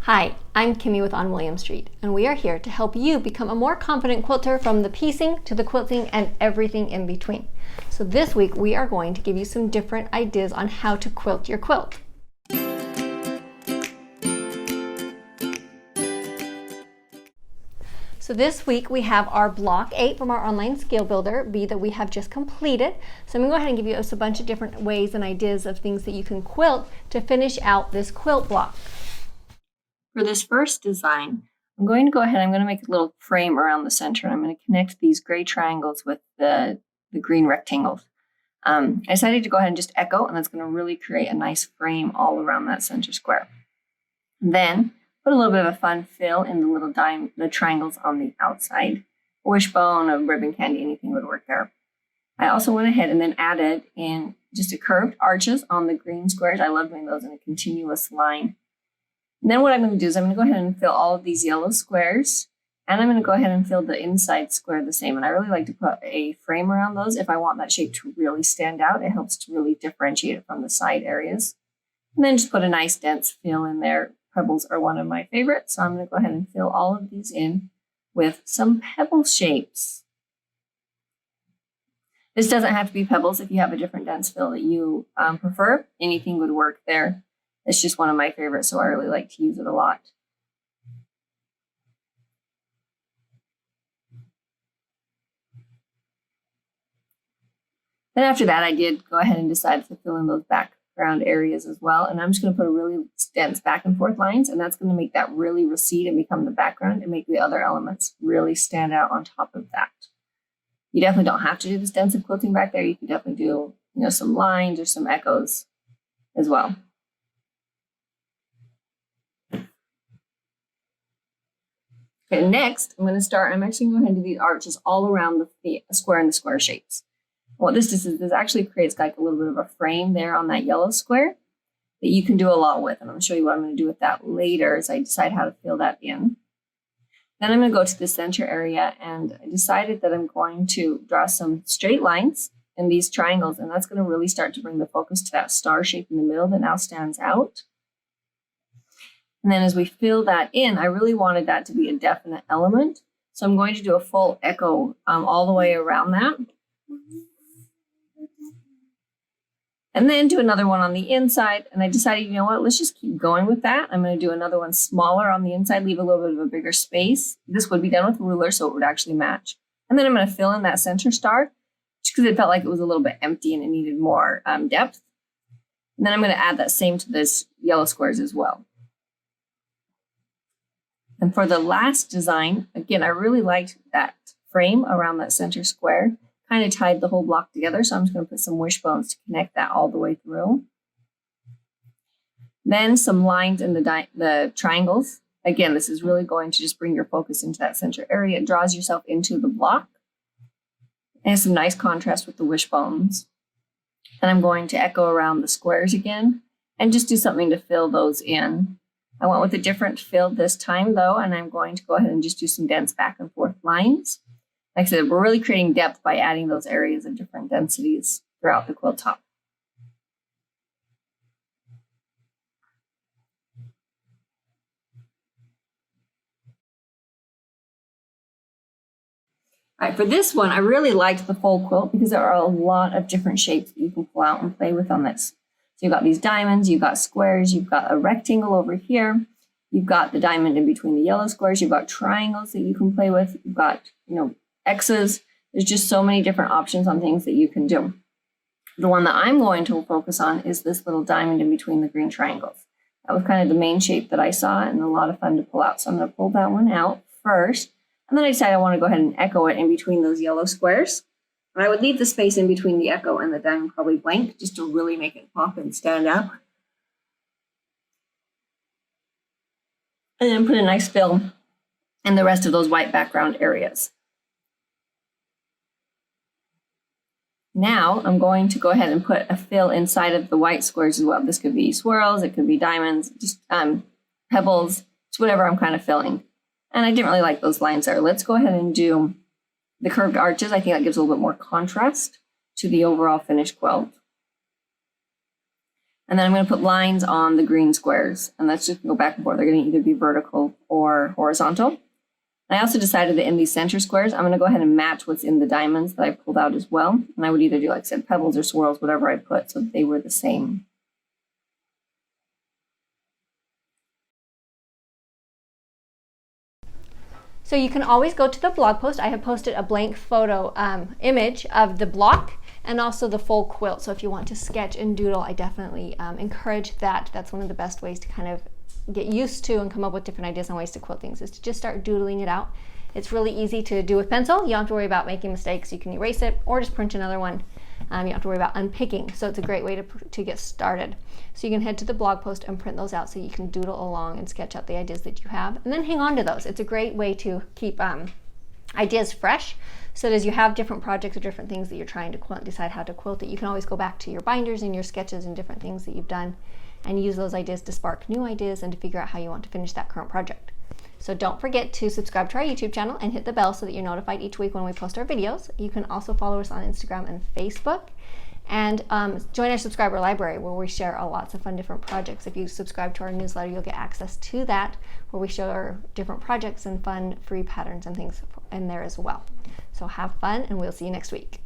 Hi, I'm Kimmy with On William Street, and we are here to help you become a more confident quilter from the piecing to the quilting and everything in between. So this week we are going to give you some different ideas on how to quilt your quilt. So this week we have our block 8 from our online skill builder bee that we have just completed. So I'm going to go ahead and give you a bunch of different ways and ideas of things that you can quilt to finish out this quilt block. For this first design, I'm going to make a little frame around the center, and I'm going to connect these gray triangles with the green rectangles. I decided to go ahead and just echo, and that's going to really create a nice frame all around that center square. Then put a little bit of a fun fill in the triangles on the outside. A wishbone, a ribbon candy, anything would work there. I also went ahead and then added in just a curved arches on the green squares. I love doing those in a continuous line. And then what I'm going to do is I'm going to go ahead and fill all of these yellow squares, and I'm going to go ahead and fill the inside square the same. And I really like to put a frame around those if I want that shape to really stand out. It helps to really differentiate it from the side areas. And then just put a nice dense fill in there. Pebbles are one of my favorites, so I'm going to go ahead and fill all of these in with some pebble shapes. This doesn't have to be pebbles. If you have a different dense fill that you prefer, anything would work there. It's just one of my favorites, so I really like to use it a lot. Then after that, I did go ahead and decide to fill in those background areas as well. And I'm just going to put a really dense back and forth lines, and that's going to make that really recede and become the background and make the other elements really stand out on top of that. You definitely don't have to do this dense quilting back there. You can definitely do, some lines or some echoes as well. Okay, next I'm actually going to go ahead and do these arches all around the square and the square shapes. What this does is this actually creates like a little bit of a frame there on that yellow square that you can do a lot with. And I'm going to show you what I'm going to do with that later as I decide how to fill that in. Then I'm going to go to the center area, and I decided that I'm going to draw some straight lines in these triangles, and that's going to really start to bring the focus to that star shape in the middle that now stands out. And then as we fill that in, I really wanted that to be a definite element. So I'm going to do a full echo all the way around that. And then do another one on the inside. And I decided, let's just keep going with that. I'm going to do another one smaller on the inside, leave a little bit of a bigger space. This would be done with a ruler, so it would actually match. And then I'm going to fill in that center star just because it felt like it was a little bit empty and it needed more depth. And then I'm going to add that same to this yellow squares as well. And for the last design, again, I really liked that frame around that center square. Kind of tied the whole block together, so I'm just going to put some wishbones to connect that all the way through. Then some lines in the triangles. Again, this is really going to just bring your focus into that center area. It draws yourself into the block. And has some nice contrast with the wishbones. And I'm going to echo around the squares again and just do something to fill those in. I went with a different fill this time though, and I'm going to go ahead and just do some dense back and forth lines. Like I said, we're really creating depth by adding those areas of different densities throughout the quilt top. All right, for this one, I really liked the full quilt because there are a lot of different shapes that you can pull out and play with on this. So you've got these diamonds, you've got squares, you've got a rectangle over here, you've got the diamond in between the yellow squares, you've got triangles that you can play with, you've got, X's. There's just so many different options on things that you can do. The one that I'm going to focus on is this little diamond in between the green triangles. That was kind of the main shape that I saw and a lot of fun to pull out. So I'm going to pull that one out first. And then I decided I want to go ahead and echo it in between those yellow squares. And I would leave the space in between the echo and the diamond probably blank just to really make it pop and stand out. And then put a nice fill in the rest of those white background areas. Now I'm going to go ahead and put a fill inside of the white squares as well. This could be swirls, it could be diamonds, just pebbles, it's whatever I'm kind of filling. And I didn't really like those lines there. Let's go ahead and do the curved arches. I think that gives a little bit more contrast to the overall finished quilt. And then I'm going to put lines on the green squares, and that's just go back and forth. They're going to either be vertical or horizontal. I also decided that in these center squares, I'm going to go ahead and match what's in the diamonds that I pulled out as well. And I would either do, like I said, pebbles or swirls, whatever I put, so that they were the same. So you can always go to the blog post. I have posted a blank photo image of the block and also the full quilt. So if you want to sketch and doodle, I definitely encourage that. That's one of the best ways to kind of get used to and come up with different ideas on ways to quilt things, is to just start doodling it out. It's really easy to do with pencil. You don't have to worry about making mistakes. You can erase it or just print another one. You don't have to worry about unpicking. So it's a great way to get started. So you can head to the blog post and print those out so you can doodle along and sketch out the ideas that you have, and then hang on to those. It's a great way to keep ideas fresh, so that as you have different projects or different things that you're trying to quilt, decide how to quilt it, you can always go back to your binders and your sketches and different things that you've done and use those ideas to spark new ideas and to figure out how you want to finish that current project. So don't forget to subscribe to our YouTube channel and hit the bell so that you're notified each week when we post our videos. You can also follow us on Instagram and Facebook, and join our subscriber library, where we share lots of fun different projects. If you subscribe to our newsletter, you'll get access to that, where we share different projects and fun free patterns and things in there as well. So have fun, and we'll see you next week.